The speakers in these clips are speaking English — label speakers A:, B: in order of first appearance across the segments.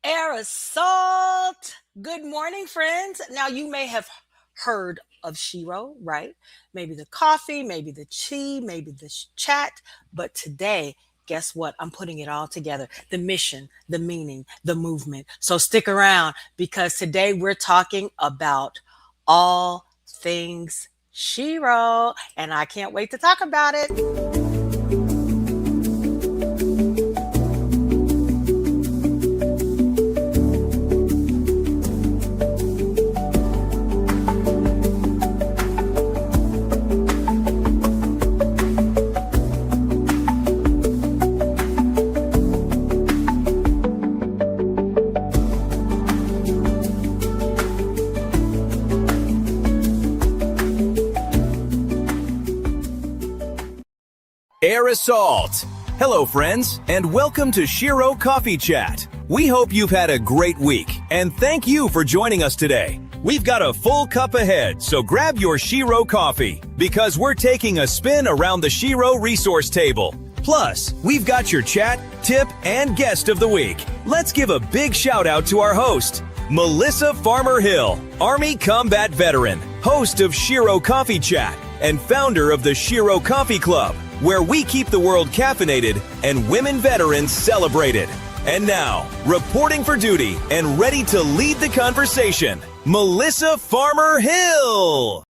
A: Aerosol. Good morning, friends. Now, you may have heard of Shero, right? Maybe the coffee, maybe the tea, maybe the chat. But today, guess what? I'm putting it all together, the mission, the meaning, the movement. So stick around because today we're talking about all things Shero, and I can't wait to talk about it.
B: Aerosol. Hello, friends, and welcome to Shero Coffee Chat. We hope you've had a great week, and thank you for joining us today. We've got a full cup ahead, so grab your Shero coffee, because we're taking a spin around the Shero resource table. Plus, we've got your chat, tip, and guest of the week. Let's give a big shout out to our host, Melissa Farmer Hill, Army Combat Veteran, host of Shero Coffee Chat, and founder of the Shero Coffee Club, where we keep the world caffeinated and women veterans celebrated. And now, reporting for duty and ready to lead the conversation, Melissa Farmer Hill.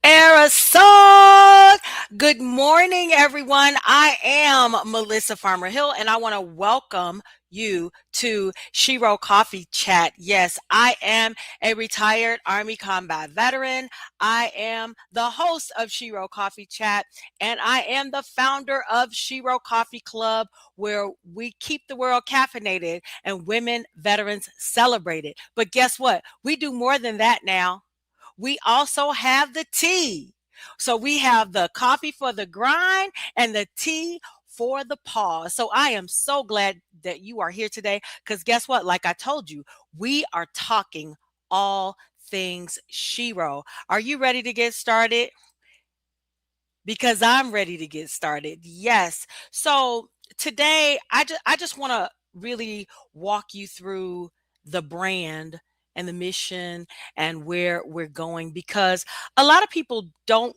A: Aerosol. Good morning, everyone. I am Melissa Farmer Hill, and I want to welcome you to Shero Coffee Chat. Yes, I am a retired Army combat veteran. I am the host of Shero Coffee Chat, and I am the founder of Shero Coffee Club, where we keep the world caffeinated and women veterans celebrated. But guess what? We do more than that now. We also have the tea. So we have the coffee for the grind and the tea for the pause. So I am so glad that you are here today because guess what? Like I told you, we are talking all things Shero. Are you ready to get started? Because I'm ready to get started. Yes. So today I just want to really walk you through the brand and the mission and where we're going because a lot of people don't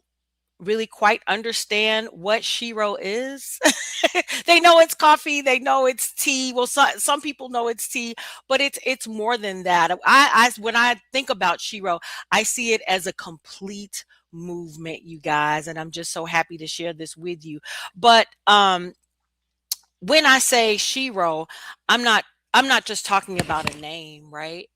A: really quite understand what Shero is. They know it's coffee, they know it's tea. Well, some people know it's tea, but it's more than that. I when I think about Shero, I see it as a complete movement, you guys, and I'm just so happy to share this with you. But when I say Shero, I'm not I'm not just talking about a name, right?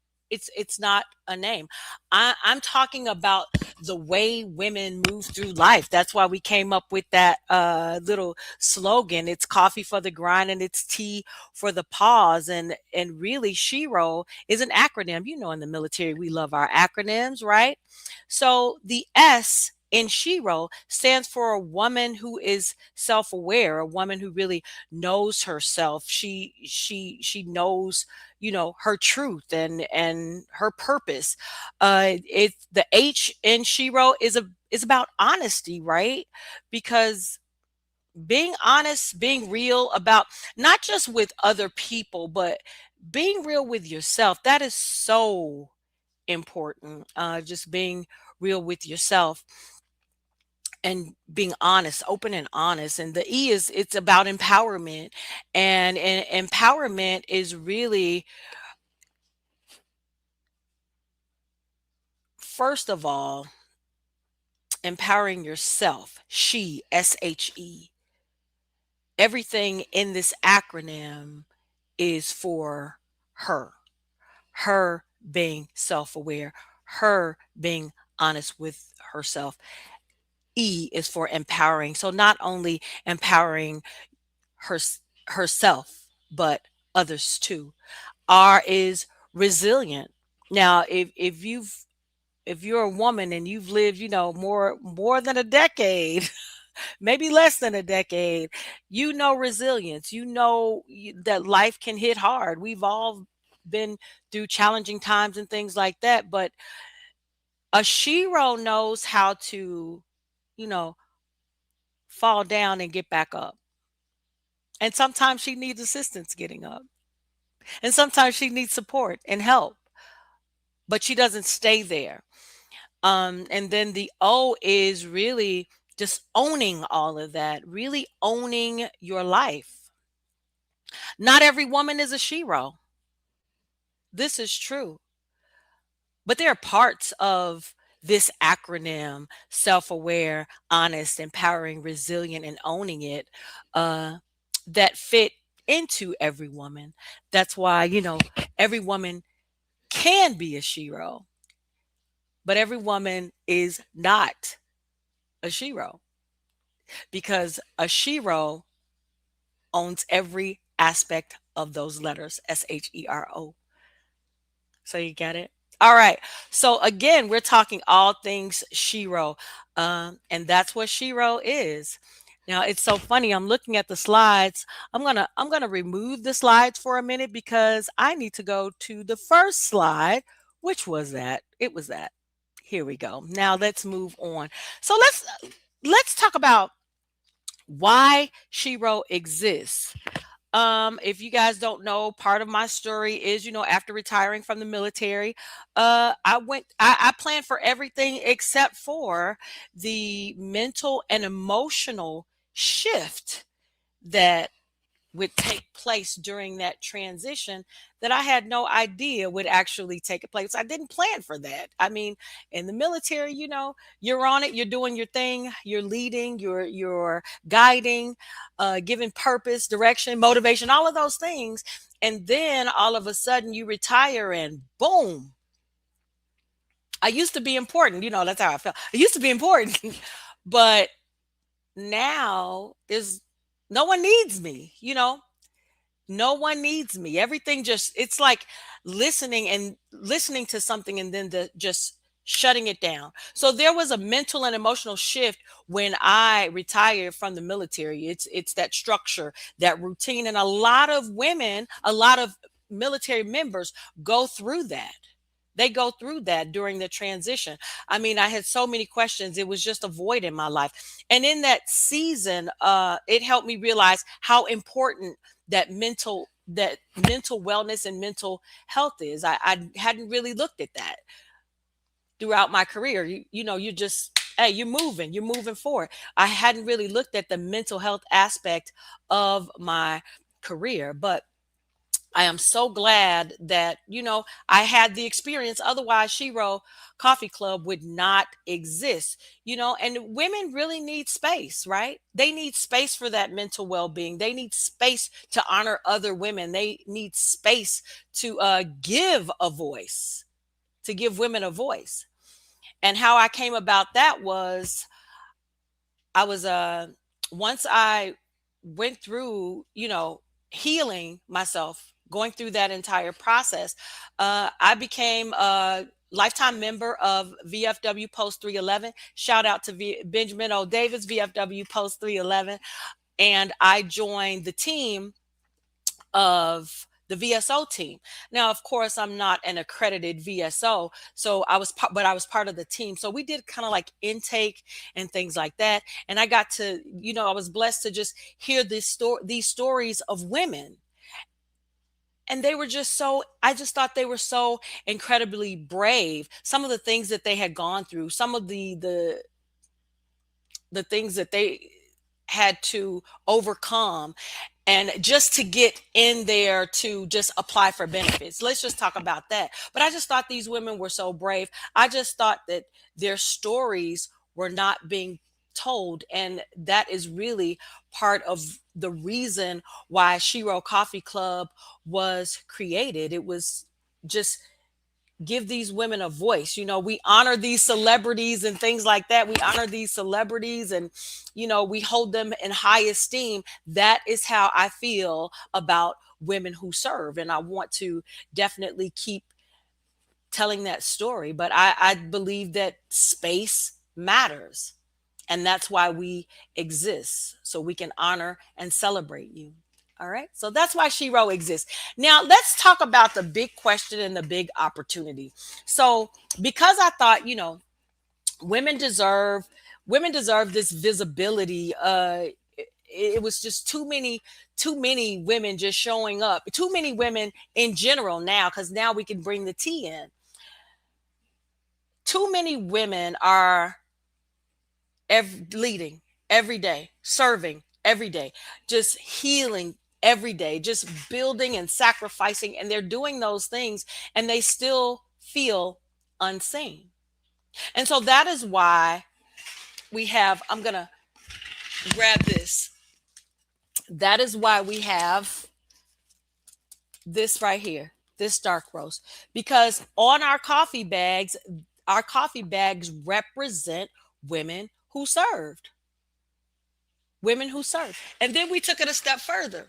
A: It's not a name. I'm talking about the way women move through life. That's why we came up with that little slogan. It's coffee for the grind and it's tea for the pause. And really, Shero is an acronym. You know, in the military, we love our acronyms, right? So the S in Shero stands for a woman who is self-aware, a woman who really knows herself. She knows, you know, her truth and her purpose. It the H in Shero is about honesty, right? Because being honest, being real about not just with other people, but being real with yourself. That is so important. Just being real with yourself and being honest, open and honest. And the E is it's about empowerment. And empowerment is really, first of all, empowering yourself. She, SHE. Everything in this acronym is for her. Her being self-aware, her being honest with herself. E is for empowering. So not only empowering her, herself, but others too. R is resilient. Now, if you're a woman and you've lived, you know, more than a decade, maybe less than a decade, you know resilience. You know that life can hit hard. We've all been through challenging times and things like that, but a Shero knows how to, you know, fall down and get back up. And sometimes she needs assistance getting up. And sometimes she needs support and help, but she doesn't stay there. And then the O is really just owning all of that, really owning your life. Not every woman is a shero. This is true. But there are parts of this acronym, self aware, honest, empowering, resilient, and owning it, uh, that fit into every woman. That's why, every woman can be a shero, but every woman is not a shero because a shero owns every aspect of those letters, SHERO. So you get it? All right. So again, we're talking all things Shero, and that's what Shero is. Now it's so funny. I'm looking at the slides. I'm gonna remove the slides for a minute because I need to go to the first slide. Which was that? It was that. Here we go. Now let's move on. So let's talk about why Shero exists. If you guys don't know, part of my story is, after retiring from the military, I planned for everything except for the mental and emotional shift that would take place during that transition that I had no idea would actually take place. I didn't plan for that. I mean, in the military, you're on it, you're doing your thing, you're leading, you're guiding, giving purpose, direction, motivation, all of those things. And then all of a sudden you retire and boom, I used to be important. That's how I felt. I used to be important. But now there's no one needs me. No one needs me. Everything just, it's like listening to something and then just shutting it down. So there was a mental and emotional shift when I retired from the military. It's that structure, that routine, and a lot of women, a lot of military members go through that. They go through that during the transition. I mean, I had so many questions. It was just a void in my life. And in that season, it helped me realize how important that mental wellness and mental health is. I hadn't really looked at that throughout my career. You just, hey, you're moving forward. I hadn't really looked at the mental health aspect of my career, but I am so glad that, I had the experience. Otherwise, Shero Coffee Club would not exist, and women really need space, right? They need space for that mental well being. They need space to honor other women. They need space to give women a voice. And how I came about that was I was once I went through, healing myself, going through that entire process, I became a lifetime member of VFW Post 311. Shout out to Benjamin O. Davis, VFW Post 311. And I joined the team of the VSO team. Now, of course, I'm not an accredited VSO, so but I was part of the team. So we did kind of like intake and things like that. And I got to, I was blessed to just hear these stories of women. And they were just I just thought they were so incredibly brave. Some of the things that they had gone through, some of the things that they had to overcome, and just to get in there to just apply for benefits. Let's just talk about that. But I just thought these women were so brave. I just thought that their stories were not being told. And that is really part of the reason why Shero Coffee Club was created. It was just give these women a voice. We honor these celebrities and things like that. We honor these celebrities and, we hold them in high esteem. That is how I feel about women who serve. And I want to definitely keep telling that story. But I believe that space matters. And that's why we exist, so we can honor and celebrate you. All right. So that's why Shero exists. Now let's talk about the big question and the big opportunity. So because I thought, women deserve women deserve this visibility. It was just too many women just showing up, too many women in general now, because now we can bring the tea in. Too many women are leading every day, serving every day, just healing every day, just building and sacrificing. And they're doing those things and they still feel unseen. And so that is why we have, I'm going to grab this. That is why we have this right here, this dark roast, because on our coffee bags represent women who served, women who served. And then we took it a step further.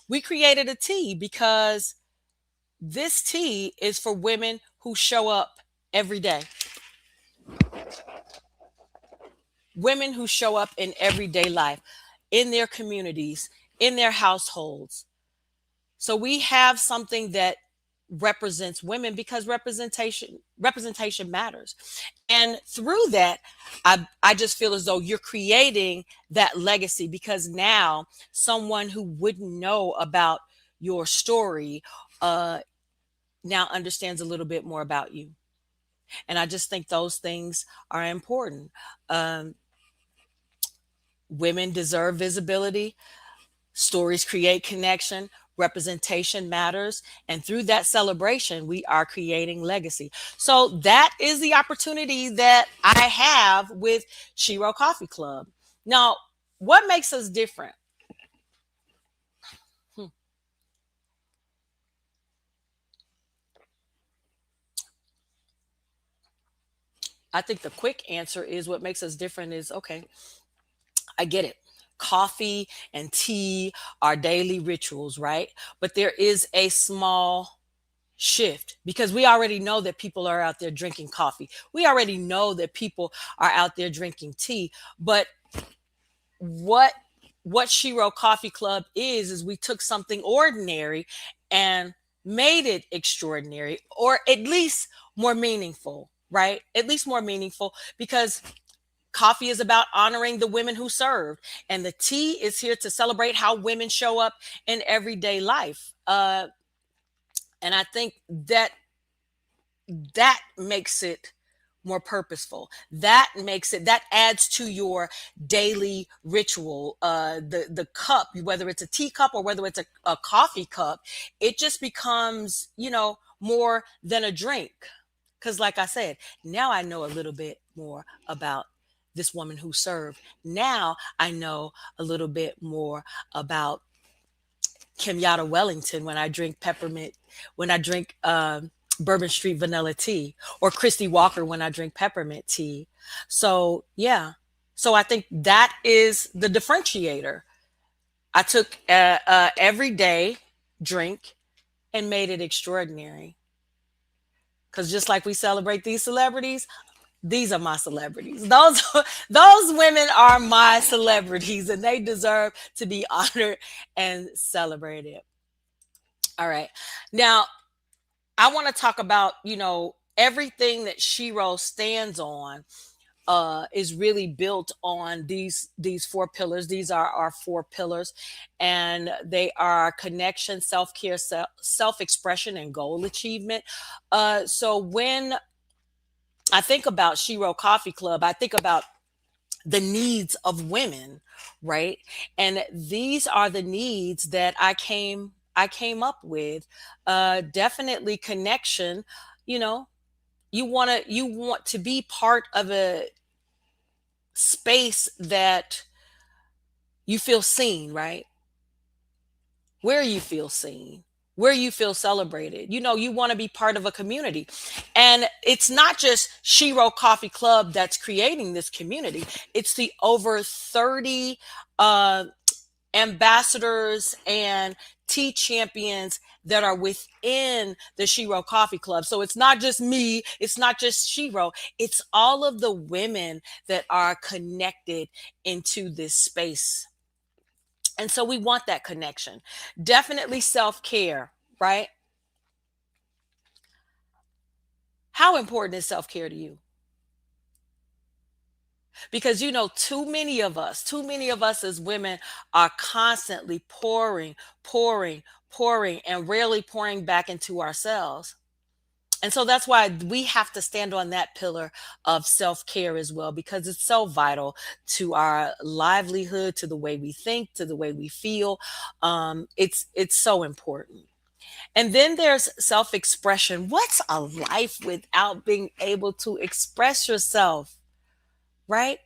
A: We created a tea because this tea is for women who show up every day, women who show up in everyday life, in their communities, in their households. So we have something that represents women because representation matters. And through that, I just feel as though you're creating that legacy, because now someone who wouldn't know about your story now understands a little bit more about you. And I just think those things are important. Um, Women deserve visibility. Stories create connection. Representation matters. And through that celebration, we are creating legacy. So that is the opportunity that I have with Shero Coffee Club. Now, what makes us different? Hmm. I think the quick answer is what makes us different is okay, I get it. Coffee and tea are daily rituals, right? But there is a small shift because we already know that people are out there drinking coffee. We already know that people are out there drinking tea. But what Shero Coffee Club is we took something ordinary and made it extraordinary, or at least more meaningful, right? At least more meaningful, because coffee is about honoring the women who served, and the tea is here to celebrate how women show up in everyday life. And I think that that makes it more purposeful. That adds to your daily ritual. The cup, whether it's a teacup or whether it's a coffee cup, it just becomes, more than a drink. Because, like I said, now I know a little bit more about this woman who served. Now I know a little bit more about Kenyatta Wellington when I drink peppermint, when I drink Bourbon Street vanilla tea, or Christy Walker when I drink peppermint tea. So, yeah. So I think that is the differentiator. I took a everyday drink and made it extraordinary. Because just like we celebrate these celebrities, these are my celebrities. Those women are my celebrities, and they deserve to be honored and celebrated. All right. Now, I want to talk about, everything that Shero stands on is really built on these four pillars. These are our four pillars, and they are connection, self-care, self-expression, and goal achievement. So when I think about Shero Coffee Club, I think about the needs of women, right? And these are the needs that I came up with. Definitely connection. You know, you want to be part of a space that you feel seen, right? Where you feel seen, where you feel celebrated. You want to be part of a community. And it's not just Shero Coffee Club that's creating this community, it's the over 30 uh, ambassadors and tea champions that are within the Shero Coffee Club. So it's not just me, it's not just Shero, it's all of the women that are connected into this space. And so we want that connection. Definitely self care, right? How important is self care to you? Because too many of us as women are constantly pouring, pouring, and rarely pouring back into ourselves. And so that's why we have to stand on that pillar of self-care as well, because it's so vital to our livelihood, to the way we think, to the way we feel. It's so important. And then there's self-expression. What's a life without being able to express yourself, right?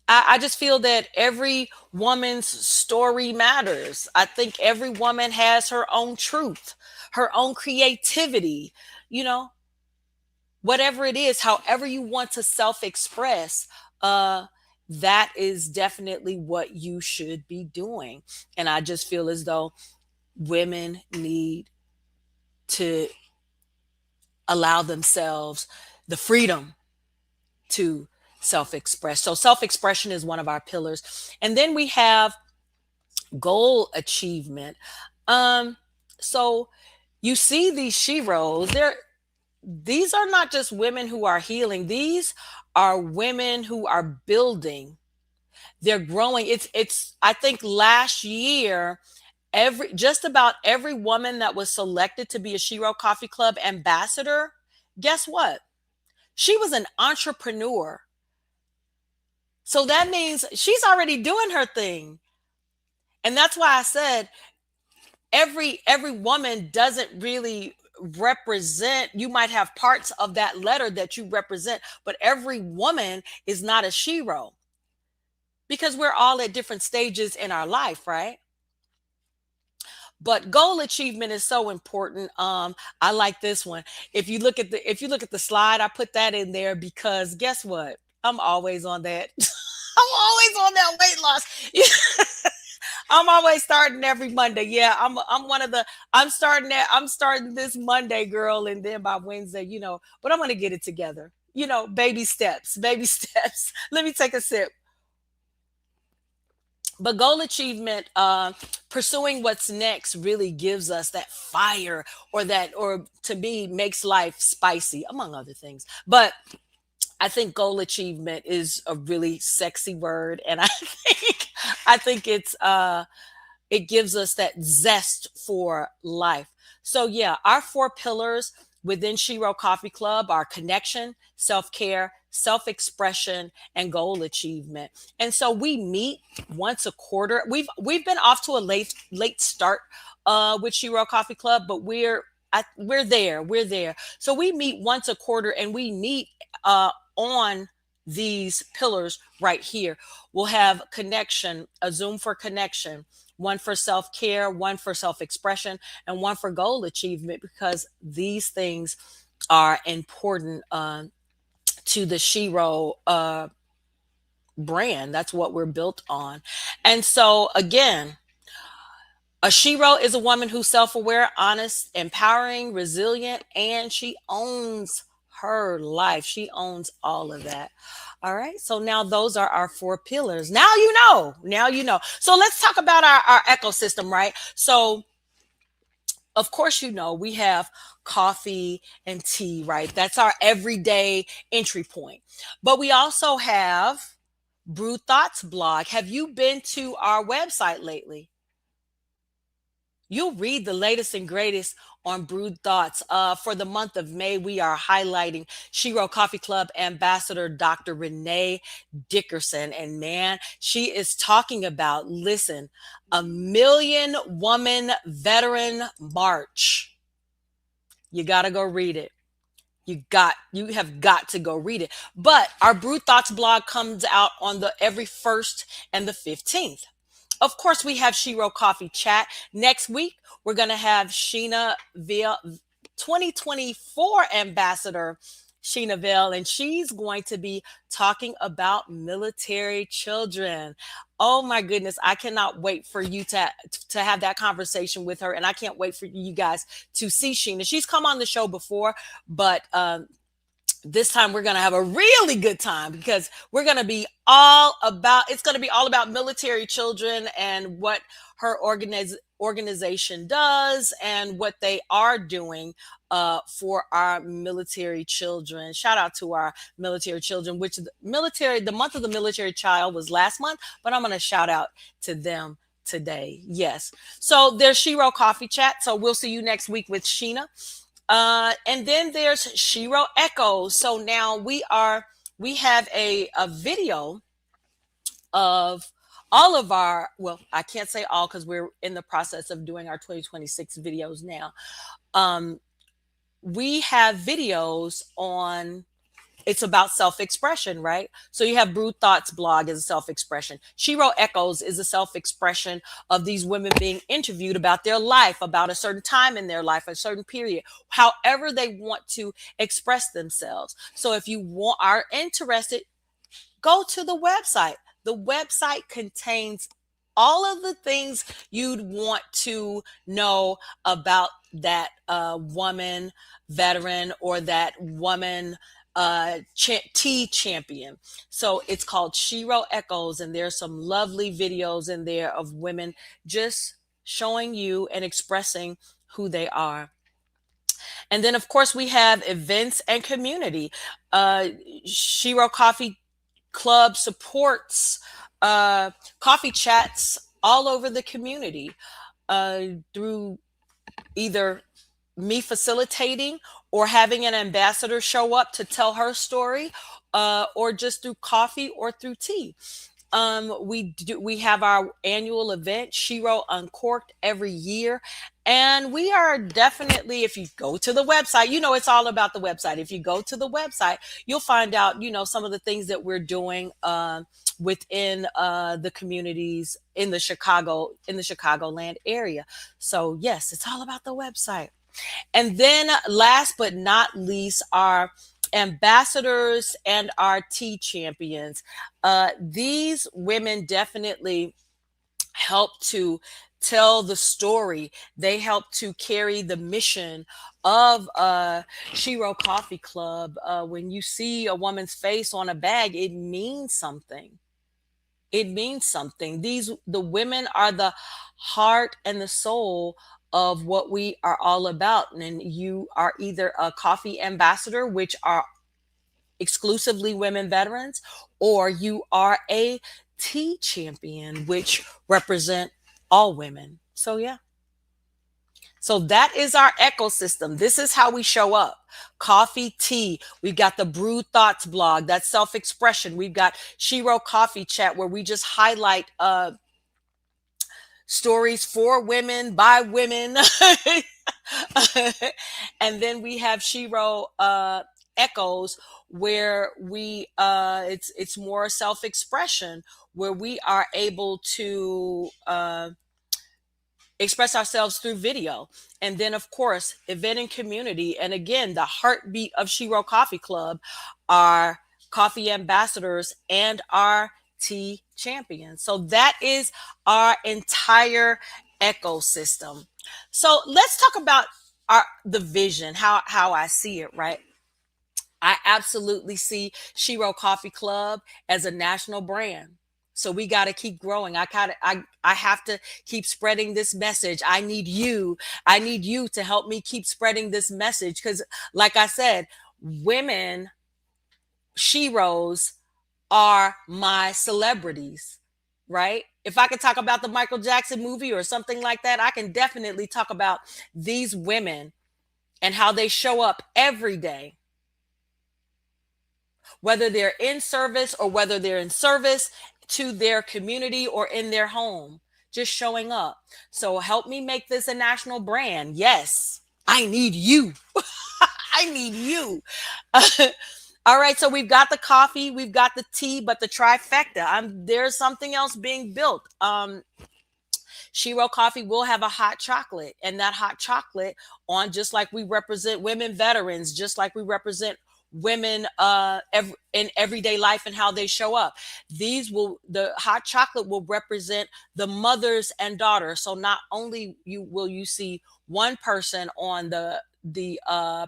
A: I just feel that every woman's story matters. I think every woman has her own truth, her own creativity, you know, whatever it is, however you want to self express. That is definitely what you should be doing. And I just feel as though women need to allow themselves the freedom to self express. So, self expression is one of our pillars. And then we have goal achievement. Um, so, you see these sheroes, these are not just women who are healing, these are women who are building. They're growing. It's I think last year, just about every woman that was selected to be a Shero Coffee Club ambassador, guess what? She was an entrepreneur. So that means she's already doing her thing. And that's why I said every woman doesn't really represent. You might have parts of that letter that you represent, but every woman is not a Shero, because we're all at different stages in our life, right? But goal achievement is so important. I like this one. If you look at the slide, I put that in there because guess what? I'm always on that. I'm always on that weight loss. I'm always starting every Monday. Yeah, I'm one of the I'm starting this Monday, girl, and then by Wednesday, but I'm gonna get it together. Baby steps, baby steps. Let me take a sip. But goal achievement, pursuing what's next really gives us that fire, or to me makes life spicy, among other things. But I think goal achievement is a really sexy word, and I think it gives us that zest for life. So yeah, our four pillars within Shero Coffee Club are connection, self-care, self-expression, and goal achievement. And so we meet once a quarter. We've been off to a late start with Shero Coffee Club, but we're there. We're there. So we meet once a quarter, and we meet on these pillars right here. We'll have connection, a Zoom for connection, one for self care, one for self expression, and one for goal achievement, because these things are important to the Shero brand. That's what we're built on. And so, again, a Shero is a woman who's self aware, honest, empowering, resilient, and she owns her life. She owns all of that. All right. So now those are our four pillars. Now you know. Now you know. So let's talk about our ecosystem, right? So, of course, we have coffee and tea, right? That's our everyday entry point. But we also have Brew Thoughts blog. Have you been to our website lately? You'll read the latest and greatest on Brewed Thoughts. For the month of May, we are highlighting Shero Coffee Club Ambassador Dr. Renee Dickerson. And man, she is talking about, listen, a Million Woman Veteran March. You got to go read it. You have got to go read it. But our Brew Thoughts blog comes out on the every 1st and the 15th. Of course, we have Shero Coffee Chat. Next week, we're going to have Sheena Veal, 2024 Ambassador Sheena Veal, and she's going to be talking about military children. Oh my goodness, I cannot wait for you to have that conversation with her, and I can't wait for you guys to see Sheena. She's come on the show before, but this time we're going to have a really good time because we're going to be it's going to be all about military children and what her organization does and what they are doing for our military children. Shout out to our military children, which the month of the military child was last month, but I'm going to shout out to them today. Yes. So there's Shero Coffee Chat. So we'll see you next week with Sheena. And then there's Shero Echoes. So now we have a video of all of our, well, I can't say all because we're in the process of doing our 2026 videos now. We have videos on, it's about self-expression, right? So you have Brew Thoughts blog as a self-expression. Shero Echoes is a self-expression of these women being interviewed about their life, about a certain time in their life, a certain period, however they want to express themselves. So if are interested, go to the website. The website contains all of the things you'd want to know about that woman veteran or that woman tea champion. So it's called Shero Echoes, and there's some lovely videos in there of women just showing you and expressing who they are. And then, of course, we have events and community. Shero Coffee Club supports coffee chats all over the community through either me facilitating or having an ambassador show up to tell her story, or just through coffee or through tea. We have our annual event, Shero Uncorked, every year. And we are definitely, if you go to the website, it's all about the website. If you go to the website, you'll find out, some of the things that we're doing within the communities in the Chicagoland area. So yes, it's all about the website. And then last but not least, our ambassadors and our tea champions. These women definitely help to tell the story. They help to carry the mission of Shero Coffee Club. When you see a woman's face on a bag, it means something. It means something. The women are the heart and the soul of what we are all about. And you are either a coffee ambassador, which are exclusively women veterans, or you are a tea champion, which represent all women. So yeah. So that is our ecosystem. This is how we show up. Coffee, tea. We've got the Brew Thoughts blog, that's self-expression. We've got Shero Coffee Chat, where we just highlight stories for women by women. And then we have Shero Echoes, where we it's more self-expression, where we are able to express ourselves through video. And then, of course, event and community. And again, the heartbeat of Shero Coffee Club are coffee ambassadors and our tea champions. So that is our entire ecosystem. So let's talk about the vision, how I see it, right? I absolutely see Shero Coffee Club as a national brand. So we got to keep growing. I have to keep spreading this message. I need you to help me keep spreading this message, because like I said, women Sheros are my celebrities, right? If I could talk about the Michael Jackson movie or something like that, I can definitely talk about these women and how they show up every day, whether they're in service or whether they're in service to their community or in their home, just showing up. So help me make this a national brand. Yes, I need you. I need you. All right, so we've got the coffee, we've got the tea, but the trifecta, there's something else being built. Shero Coffee will have a hot chocolate, and that hot chocolate, on just like we represent women veterans, just like we represent women in everyday life and how they show up. The hot chocolate will represent the mothers and daughters. So not only you see one person on the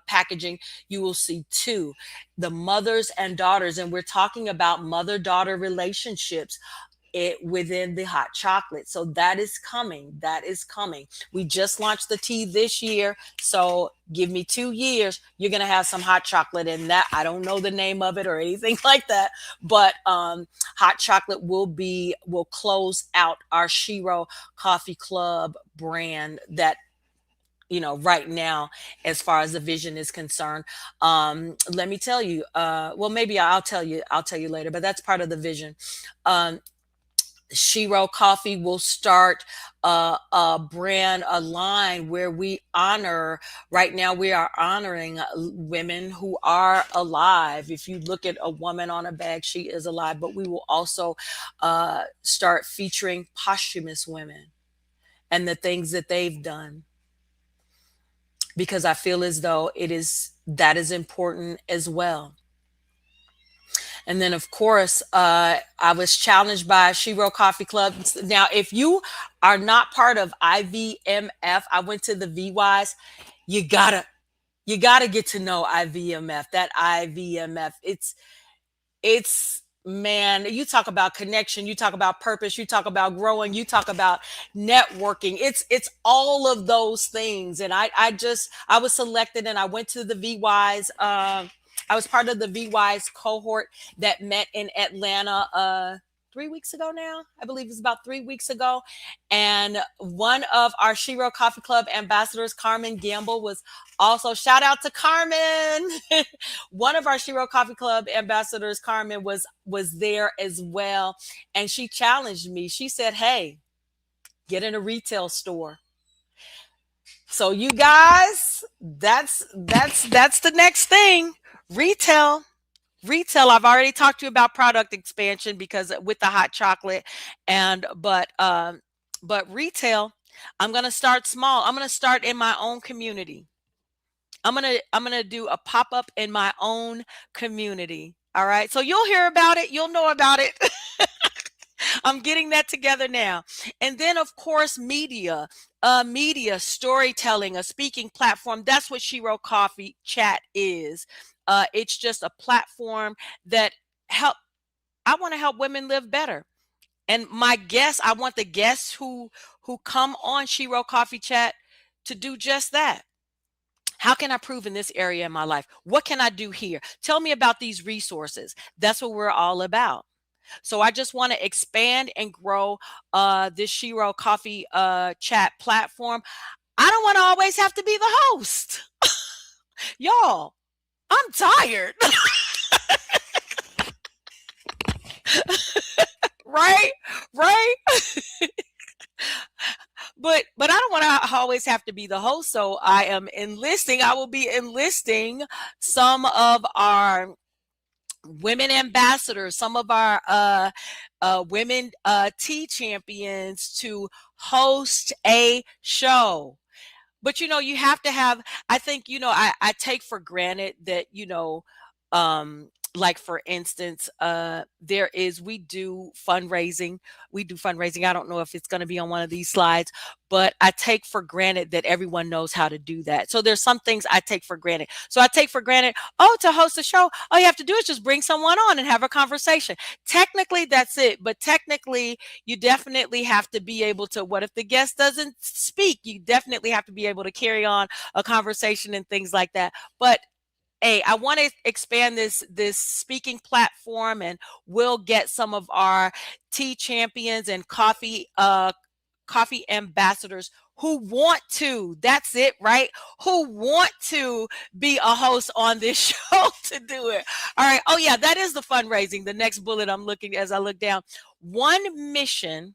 A: packaging, you will see two, the mothers and daughters, and we're talking about mother-daughter relationships within the hot chocolate. So that is coming. That is coming. We just launched the tea this year. So give me 2 years, you're going to have some hot chocolate in that. I don't know the name of it or anything like that, but hot chocolate will close out our Shero Coffee Club brand that, right now, as far as the vision is concerned. Let me tell you, well, maybe I'll tell you later, but that's part of the vision. um, Shero Coffee will start a brand, a line where we honor. Right now, we are honoring women who are alive. If you look at a woman on a bag, she is alive. But we will also start featuring posthumous women and the things that they've done, because I feel as though that is important as well. And then, of course, I was challenged by Shero Coffee Club. Now, if you are not part of IVMF, I went to the VYs. You gotta get to know IVMF. That IVMF, it's man, you talk about connection, you talk about purpose, you talk about growing, you talk about networking. It's all of those things. And I was selected, and I went to the VYs. I was part of the VYs cohort that met in Atlanta 3 weeks ago now. I believe it's about 3 weeks ago. And one of our Shero Coffee Club ambassadors, Carmen Gamble, was also, shout out to Carmen. One of our Shero Coffee Club ambassadors, Carmen, was there as well. And she challenged me. She said, hey, get in a retail store. So you guys, that's the next thing. Retail. Retail, I've already talked to you about product expansion, because with the hot chocolate, and but retail, I'm going to start small. I'm going to start in my own community. I'm going to do a pop-up in my own community. All right? So you'll hear about it, you'll know about it. I'm getting that together now. And then, of course, media, storytelling, a speaking platform. That's what Shero Coffee Chat is. It's just a platform that help. I want to help women live better. And I want the guests who come on Shero Coffee Chat to do just that. How can I prove in this area in my life? What can I do here? Tell me about these resources. That's what we're all about. So I just want to expand and grow this Shero Coffee Chat platform. I don't want to always have to be the host. Y'all, I'm tired. Right? Right? But I don't want to always have to be the host. So I will be enlisting some of our women ambassadors, some of our women tea champions to host a show. But you have to have, I think, I take for granted that, like, for instance, we do fundraising. I don't know if it's going to be on one of these slides, but I take for granted that everyone knows how to do that. So there's some things I take for granted. So I take for granted, to host a show, all you have to do is just bring someone on and have a conversation. Technically, that's it. But technically, you definitely have to be able to, what if the guest doesn't speak? You definitely have to be able to carry on a conversation and things like that. But hey, I want to expand this speaking platform, and we'll get some of our tea champions and coffee ambassadors who want to. That's it, right? Who want to be a host on this show to do it. All right. Oh yeah, that is the fundraising. The next bullet I'm looking as I look down. One mission,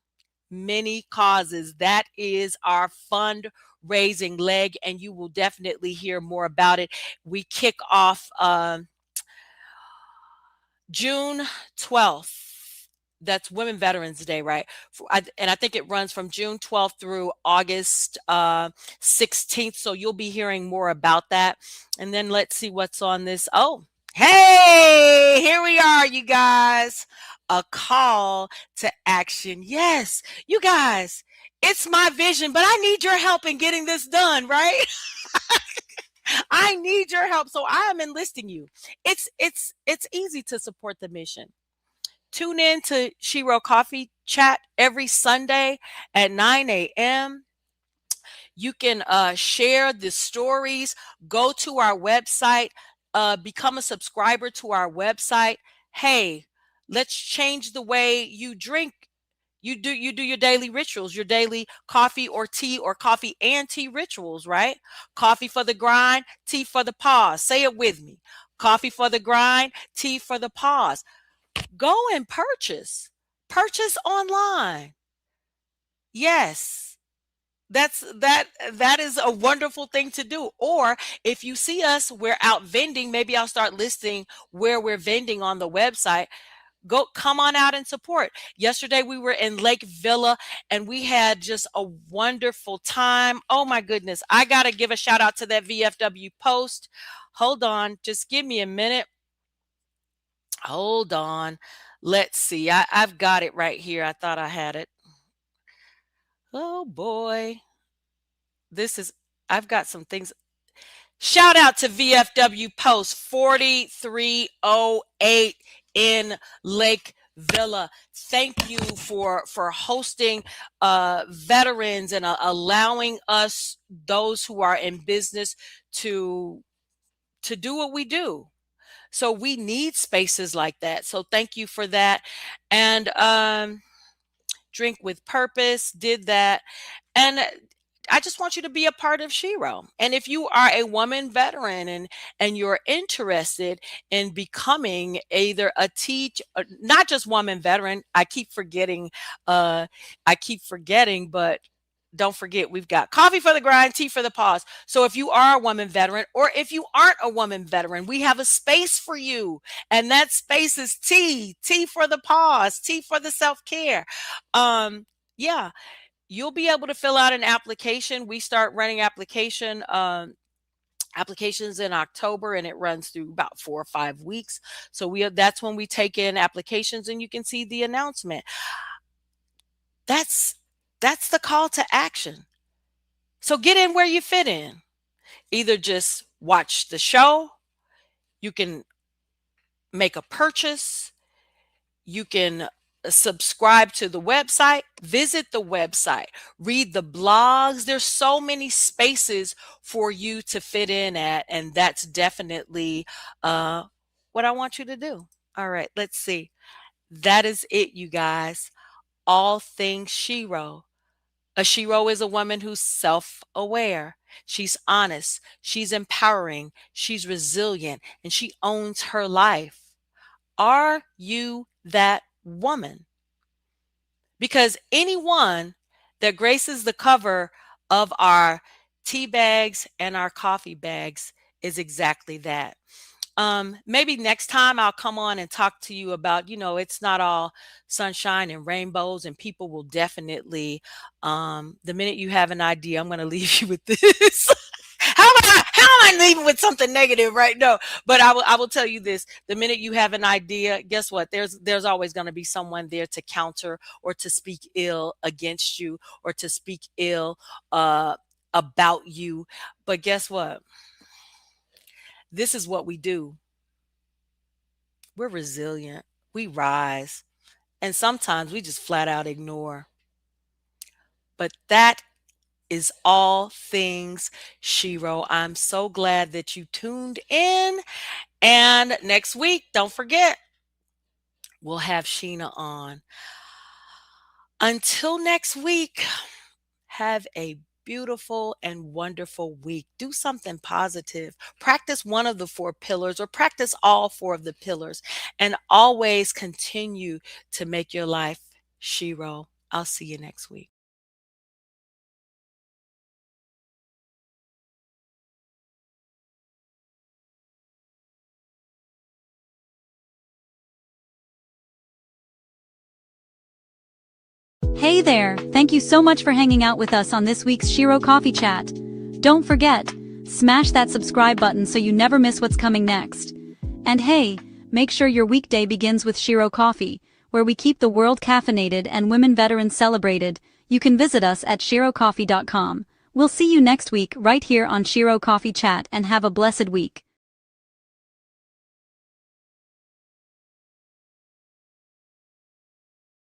A: many causes. That is our fundraising leg, and you will definitely hear more about it. We kick off June 12th. That's Women Veterans Day, right? And I think it runs from June 12th through August 16th. So you'll be hearing more about that. And then let's see what's on this. Oh, Hey, here we are, you guys. A call to action. Yes, you guys, it's my vision, but I need your help in getting this done, right? I need your help. So I am enlisting you. It's easy to support the mission. Tune in to Shero Coffee Chat every Sunday at 9 a.m. You can share the stories, go to our website, become a subscriber to our website. Hey, let's change the way you drink. You do your daily rituals, your daily coffee or tea or coffee and tea rituals, right? Coffee for the grind, tea for the pause. Say it with me. Coffee for the grind, tea for the pause. Go and purchase. Purchase online. Yes. That is a wonderful thing to do. Or if you see us, we're out vending, maybe I'll start listing where we're vending on the website. Go come on out and support. Yesterday we were in Lake Villa and we had just a wonderful time. Oh my goodness. I got to give a shout out to that VFW post. Hold on, just give me a minute. Hold on. Let's see. I've got it right here. I thought I had it. Oh boy. This is I've got some things. Shout out to VFW Post 4308 in Lake Villa. Thank you for hosting veterans and allowing us, those who are in business, to do what we do. So we need spaces like that. So thank you for that. And Drink with Purpose did that. And I just want you to be a part of Shero. And if you are a woman veteran and you're interested in becoming either a not just woman veteran, I keep forgetting, but don't forget, we've got coffee for the grind, tea for the pause. So if you are a woman veteran, or if you aren't a woman veteran, we have a space for you. And that space is tea for the pause, tea for the self-care. Yeah, you'll be able to fill out an application. We start running applications in October, and it runs through about 4 or 5 weeks. So that's when we take in applications, and you can see the announcement. That's the call to action. So get in where you fit in. Either just watch the show, you can make a purchase, you can subscribe to the website, visit the website, read the blogs. There's so many spaces for you to fit in at, and that's definitely what I want you to do. All right, let's see. That is it, you guys. All things Shero. A Shero is a woman who's self-aware. She's honest. She's empowering. She's resilient, and she owns her life. Are you that woman? Because anyone that graces the cover of our tea bags and our coffee bags is exactly that. Maybe next time I'll come on and talk to you about, it's not all sunshine and rainbows, and people will definitely, the minute you have an idea, I'm going to leave you with this. How am I leaving with something negative right now? But I will tell you this: the minute you have an idea, guess what? There's always going to be someone there to counter or to speak ill against you or to speak ill about you. But guess what? This is what we do. We're resilient. We rise. And sometimes we just flat out ignore. But that is all things Shero. I'm so glad that you tuned in. And next week, don't forget, we'll have Sheena on. Until next week, have a beautiful and wonderful week. Do something positive. Practice one of the 4 pillars or practice all 4 of the pillars, and always continue to make your life Shero. I'll see you next week.
C: Hey there, thank you so much for hanging out with us on this week's Shero Coffee Chat. Don't forget, smash that subscribe button so you never miss what's coming next. And hey, make sure your weekday begins with Shero Coffee, where we keep the world caffeinated and women veterans celebrated. You can visit us at sherocoffee.com. We'll see you next week right here on Shero Coffee Chat, and have a blessed week.